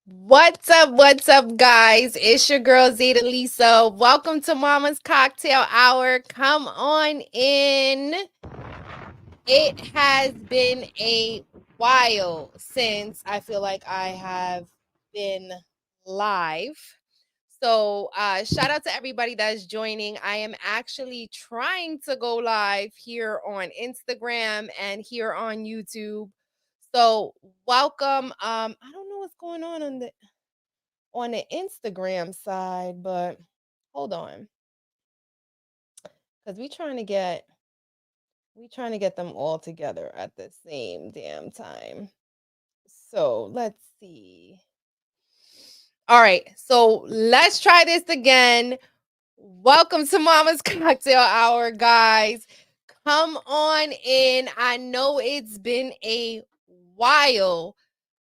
What's up, guys? It's your girl Zeta Lisa. Welcome to Mama's Cocktail Hour. Come on in. It has been a while since I feel like I have been live. So, shout out to everybody that's joining. I am actually trying to go live here on Instagram and here on YouTube. So, welcome. I don't know what's going on the Instagram side, but hold on, because we trying to get them all together at the same damn time. So let's see. All right, so let's try this again. Welcome to Mama's Cocktail Hour, guys. Come on in. I know it's been a while.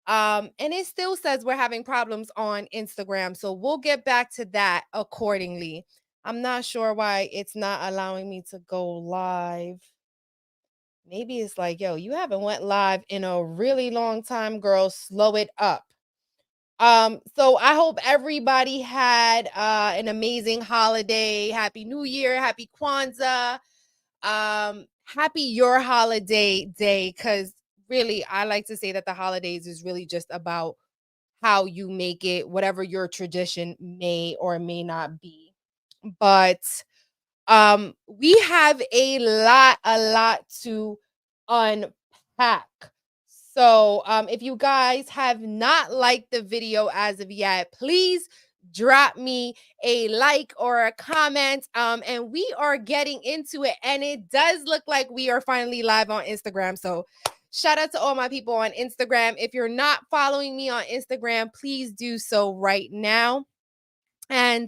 And it still says we're having problems on Instagram. So we'll get back to that accordingly. I'm not sure why it's not allowing me to go live. Maybe it's like, yo, you haven't went live in a really long time, girl. Slow it up. So I hope everybody had an amazing holiday. Happy New Year, happy Kwanzaa. Happy your holiday day, because really I like to say that the holidays is really just about how you make it, whatever your tradition may or may not be. But we have a lot to unpack. So if you guys have not liked the video as of yet, please drop me a like or a comment. And we are getting into it, and it does look like we are finally live on Instagram. So shout out to all my people on Instagram. If you're not following me on Instagram, please do so right now. And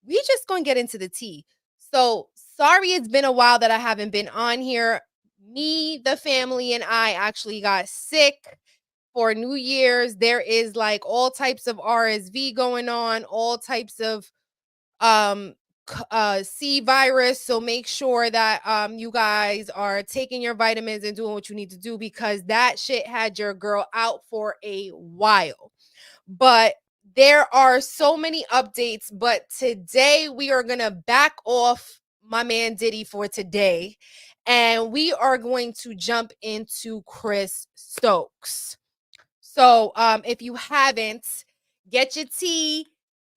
we just gonna get into the tea. So sorry it's been a while that I haven't been on here. Me, the family, and I actually got sick for New Year's. There is like all types of RSV going on, all types of um C virus. So make sure that you guys are taking your vitamins and doing what you need to do, because that shit had your girl out for a while. But there are so many updates, but today we are going to back off my man Diddy for today, and we are going to jump into Chris Stokes. So if you haven't, get your tea,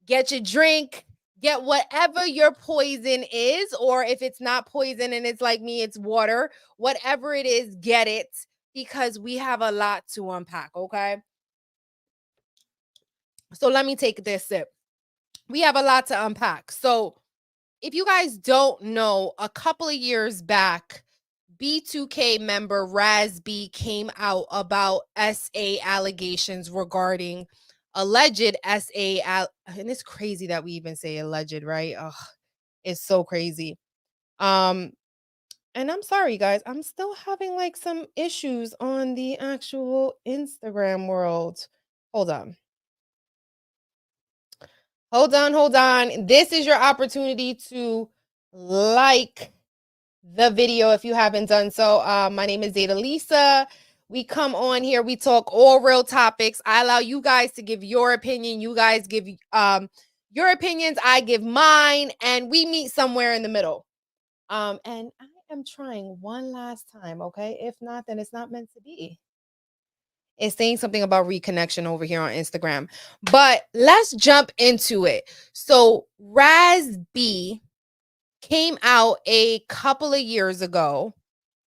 get your drink, get whatever your poison is, or if it's not poison and it's like me, it's water, whatever it is, get it, because we have a lot to unpack. Okay, so let me take this sip. We have a lot to unpack. So, if you guys don't know, a couple of years back, B2K member Raz B came out about SA allegations regarding alleged and it's crazy that we even say alleged, right? Ugh, it's so crazy. Um and I'm sorry guys, I'm still having like some issues on the actual Instagram world. Hold on. Hold on. This is your opportunity to like the video if you haven't done so. My name is Zeta Lisa. We come on here, we talk all real topics. I allow you guys to give your opinion. You guys give your opinions, I give mine, and we meet somewhere in the middle. And I am trying one last time, okay? If not, then it's not meant to be. It's saying something about reconnection over here on Instagram. But let's jump into it. So Raz B came out a couple of years ago.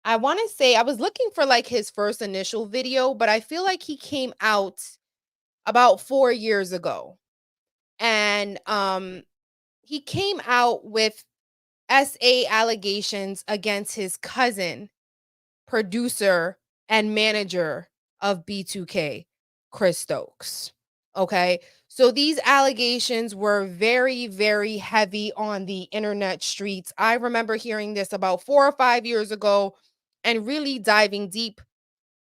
I want to say I was looking for like his first initial video, but I feel like he came out about 4 years ago. And he came out with SA allegations against his cousin, producer, and manager of B2K, Chris Stokes. Okay. So these allegations were very, very heavy on the internet streets. I remember hearing this about 4 or 5 years ago and really diving deep.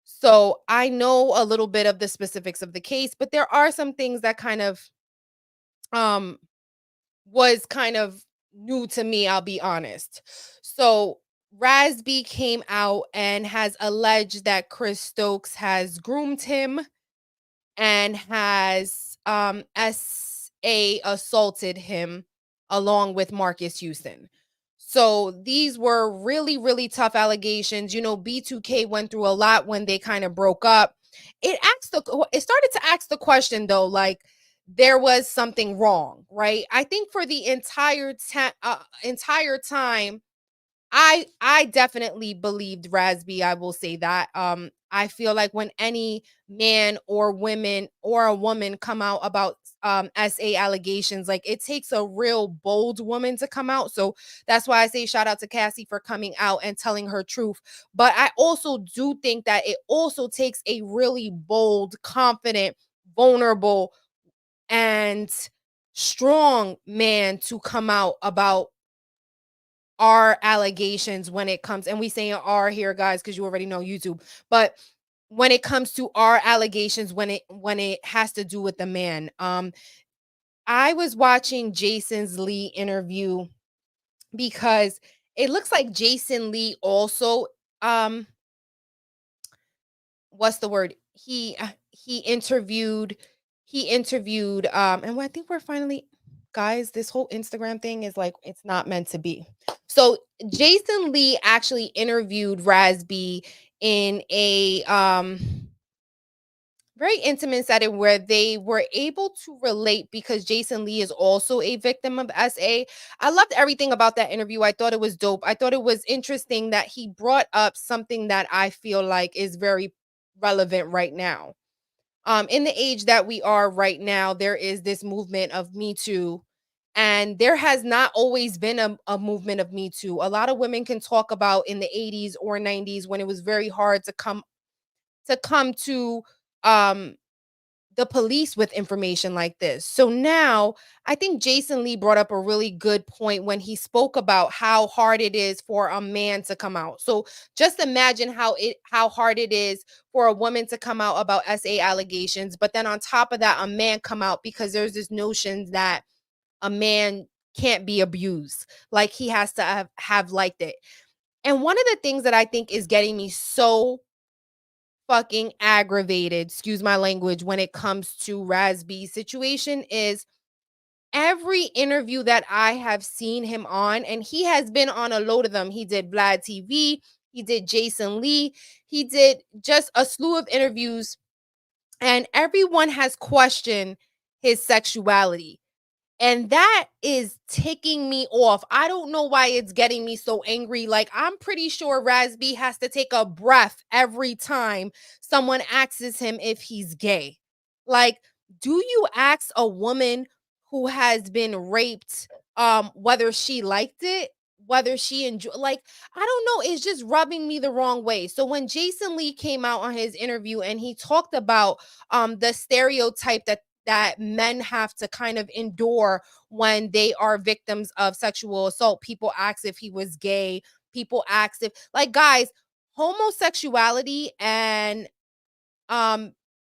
So I know a little bit of the specifics of the case, but there are some things that kind of um was kind of new to me, I'll be honest. So Raz B came out and has alleged that Chris Stokes has groomed him and has SA assaulted him along with Marcus Houston. So these were really, really tough allegations. You know, B2K went through a lot when they kind of broke up. It started to ask the question though, like there was something wrong, right? I think for the entire time I definitely believed Rasby. I will say that. I feel like when any man or women or a woman come out about SA allegations, like it takes a real bold woman to come out. So that's why I say shout out to Cassie for coming out and telling her truth. But I also do think that it also takes a really bold, confident, vulnerable, and strong man to come out about our allegations when it comes, and we saying "are" here, guys, because you already know YouTube, but when it comes to our allegations, when it has to do with the man. I was watching Jason's Lee interview because it looks like Jason Lee also um what's the word? He interviewed and I think we're finally, guys, this whole Instagram thing is like it's not meant to be. So Jason Lee actually interviewed Raz B in a very intimate setting where they were able to relate because Jason Lee is also a victim of SA. I loved everything about that interview. I thought it was dope. I thought it was interesting that he brought up something that I feel like is very relevant right now. In the age that we are right now, there is this movement of Me Too. And there has not always been a movement of Me Too. A lot of women can talk about in the 80s or 90s when it was very hard to come to um the police with information like this. So now I think Jason Lee brought up a really good point when he spoke about how hard it is for a man to come out. So just imagine how hard it is for a woman to come out about SA allegations, but then on top of that a man come out because there's this notion that a man can't be abused. Like he has to have liked it. And one of the things that I think is getting me so fucking aggravated, excuse my language, when it comes to Raz B's situation is every interview that I have seen him on, and he has been on a load of them. He did Vlad TV, he did Jason Lee, he did just a slew of interviews, and everyone has questioned his sexuality. And that is ticking me off. I don't know why it's getting me so angry. Like, I'm pretty sure Razby has to take a breath every time someone asks him if he's gay. Like, do you ask a woman who has been raped whether she liked it? Whether she enjoyed, like, I don't know, it's just rubbing me the wrong way. So when Jason Lee came out on his interview and he talked about the stereotype that men have to kind of endure when they are victims of sexual assault. People ask if he was gay. People ask if, like, guys, homosexuality and um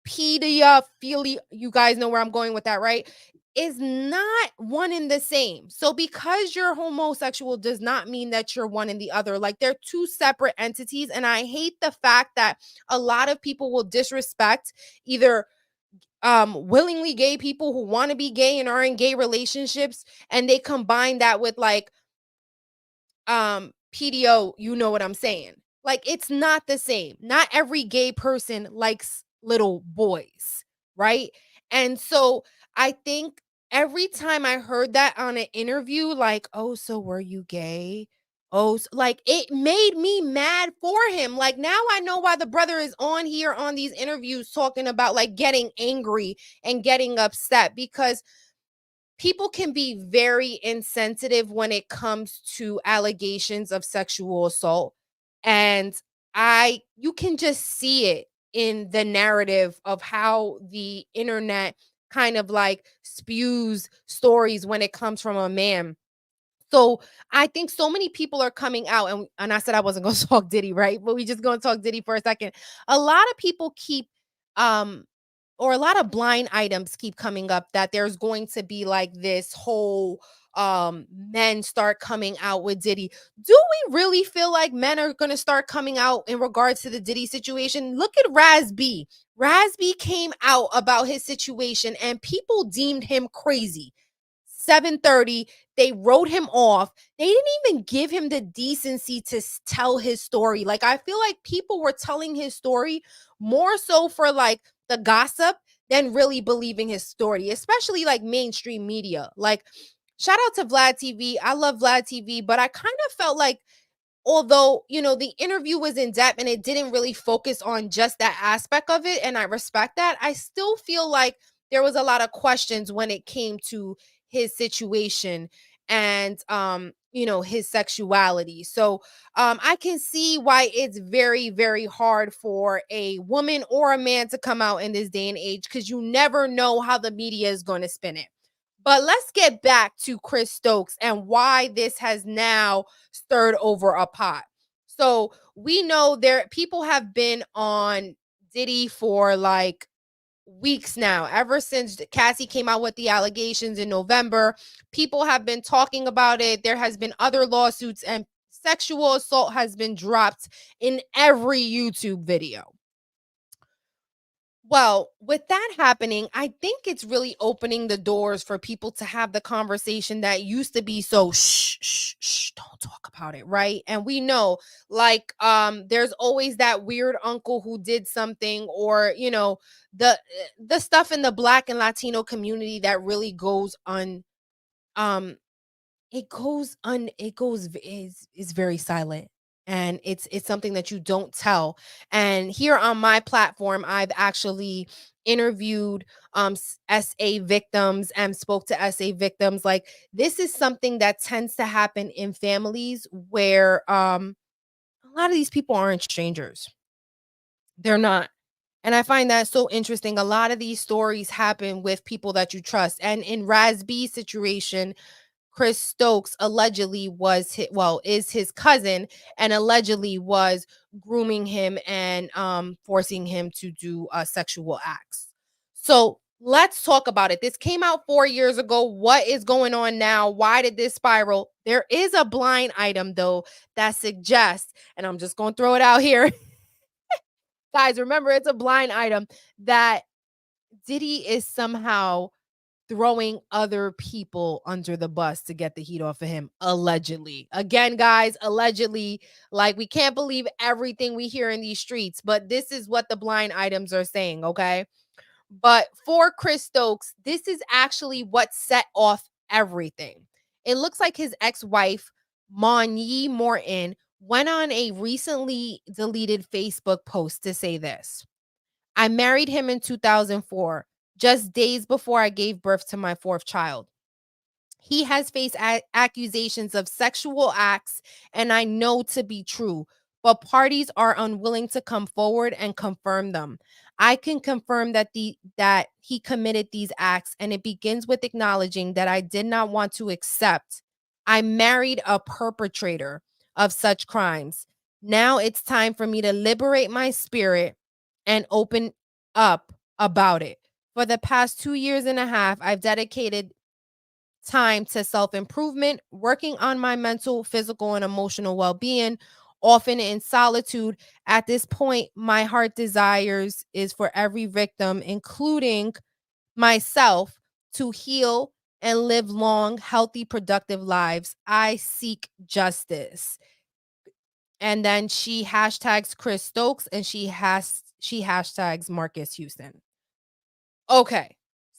pedophilia, you guys know where I'm going with that, right? Is not one and the same. So because you're homosexual does not mean that you're one and the other. Like they're two separate entities. And I hate the fact that a lot of people will disrespect either willingly gay people who want to be gay and are in gay relationships, and they combine that with like PDO, you know what I'm saying? Like it's not the same. Not every gay person likes little boys, right? And so I think every time I heard that on an interview, like, oh, so were you gay? Oh, like it made me mad for him. Like now I know why the brother is on here on these interviews talking about like getting angry and getting upset because people can be very insensitive when it comes to allegations of sexual assault, and I you can just see it in the narrative of how the internet kind of like spews stories when it comes from a man. So I think so many people are coming out, and I said I wasn't going to talk Diddy, right? But we just going to talk Diddy for a second. A lot of people keep um or a lot of blind items keep coming up that there's going to be like this whole men start coming out with Diddy. Do we really feel like men are going to start coming out in regards to the Diddy situation? Look at Raz B. Raz B came out about his situation and people deemed him crazy. 7:30, they wrote him off. They didn't even give him the decency to tell his story. Like, I feel like people were telling his story more so for like the gossip than really believing his story, especially like mainstream media. Like, shout out to Vlad TV. I love Vlad TV, but I kind of felt like, although, the interview was in depth and it didn't really focus on just that aspect of it, and I respect that, I still feel like there was a lot of questions when it came to his situation and his sexuality. So I can see why it's very, very hard for a woman or a man to come out in this day and age, because you never know how the media is going to spin it. But let's get back to Chris Stokes and why this has now stirred over a pot. So we know there people have been on Diddy for like weeks now. Ever since Cassie came out with the allegations in November, people have been talking about it. There has been other lawsuits and sexual assault has been dropped in every YouTube video. Well, with that happening, I think it's really opening the doors for people to have the conversation that used to be so shh, shh, shh, don't talk about it, right? And we know, like, there's always that weird uncle who did something, or the stuff in the Black and Latino community that really goes um is very silent, and it's something that you don't tell. And here on my platform, I've actually interviewed SA victims and spoke to SA victims. Like, this is something that tends to happen in families where a lot of these people aren't strangers. They're not. And I find that so interesting. A lot of these stories happen with people that you trust. And in Raz B's situation, Chris Stokes allegedly is his cousin, and allegedly was grooming him and forcing him to do sexual acts. So let's talk about it. This came out 4 years ago. What is going on now? Why did this spiral? There is a blind item though that suggests, and I'm just going to throw it out here. Guys, remember, it's a blind item that Diddy is somehow throwing other people under the bus to get the heat off of him, allegedly. Again, guys, allegedly. Like, we can't believe everything we hear in these streets, but this is what the blind items are saying, okay? But for Chris Stokes, this is actually what set off everything. It looks like his ex-wife, Monyi Morton, went on a recently deleted Facebook post to say this: I married him in 2004, just days before I gave birth to my fourth child. He has faced accusations of sexual acts, and I know to be true, but parties are unwilling to come forward and confirm them. I can confirm that he committed these acts, and it begins with acknowledging that I did not want to accept. I married a perpetrator of such crimes. Now it's time for me to liberate my spirit and open up about it. For the past 2 years and a half, I've dedicated time to self improvement, working on my mental, physical, and emotional well being, often in solitude. At this point, my heart desires is for every victim, including myself, to heal and live long, healthy, productive lives. I seek justice. And then she hashtags Chris Stokes, and she hashtags Marcus Houston. Okay.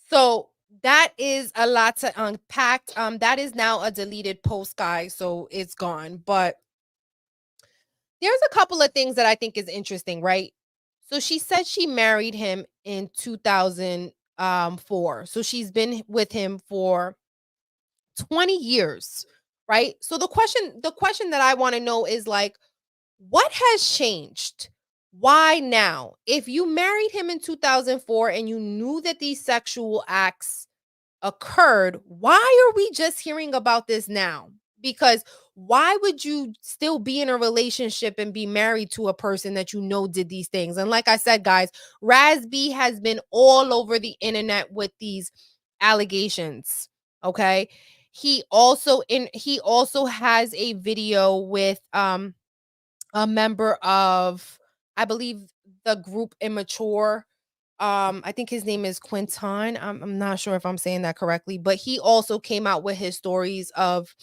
So that is a lot to unpack. That is now a deleted post, guys, so it's gone. But there's a couple of things that I think is interesting, right? So she said she married him in 2004. So she's been with him for 20 years, right? So the question that I want to know is, like, what has changed? Why now? If you married him in 2004 and you knew that these sexual acts occurred, why are we just hearing about this now? Because why would you still be in a relationship and be married to a person that you know did these things? And like I said, guys, Raz B has been all over the internet with these allegations. Okay. He also has a video with a member of, I believe, the group Immature. I think his name is Quinton. I'm not sure if I'm saying that correctly, but he also came out with his stories of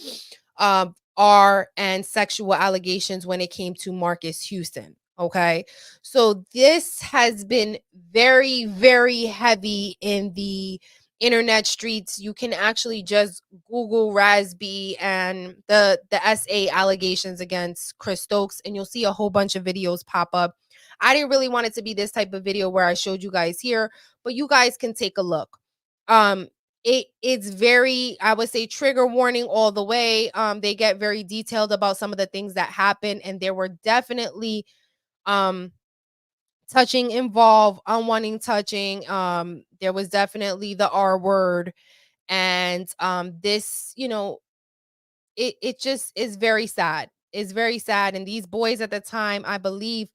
R and sexual allegations when it came to Marcus Houston. Okay. So this has been very, very heavy in the internet streets. You can actually just Google Raz B and the SA allegations against Chris Stokes, and you'll see a whole bunch of videos pop up. I didn't really want it to be this type of video where I showed you guys here, but you guys can take a look. Um, it's very, I would say, trigger warning all the way. They get very detailed about some of the things that happen, and there were definitely um touching involved, unwanting touching. There was definitely the R word, and this, it just is very sad. It's very sad. And these boys at the time, I believe,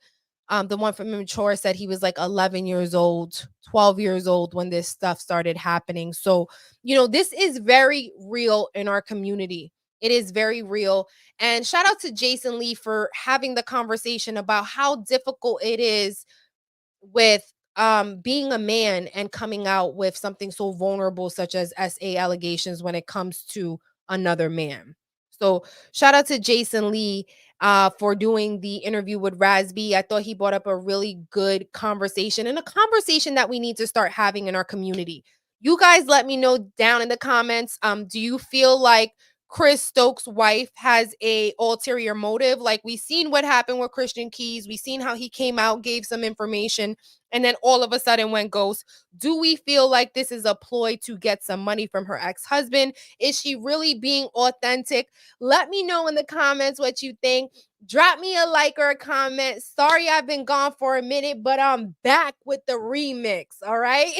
the one from Immature said he was like 11 years old, 12 years old when this stuff started happening. So, this is very real in our community. It is very real. And shout out to Jason Lee for having the conversation about how difficult it is with being a man and coming out with something so vulnerable such as SA allegations when it comes to another man. So shout out to Jason Lee for doing the interview with Raz B. I thought he brought up a really good conversation, and a conversation that we need to start having in our community. You guys let me know down in the comments. Do you feel like Chris Stokes' wife has a ulterior motive? Like, we seen what happened with Christian Keys. We seen how he came out, gave some information, and then all of a sudden went ghost. Do we feel like this is a ploy to get some money from her ex-husband? Is she really being authentic? Let me know in the comments what you think. Drop me a like or a comment. Sorry I've been gone for a minute, but I'm back with the remix. All right.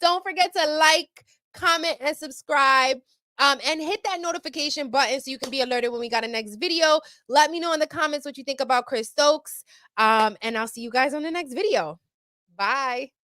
Don't forget to like, comment, and subscribe. And hit that notification button so you can be alerted when we got a next video. Let me know in the comments what you think about Chris Stokes. And I'll see you guys on the next video. Bye.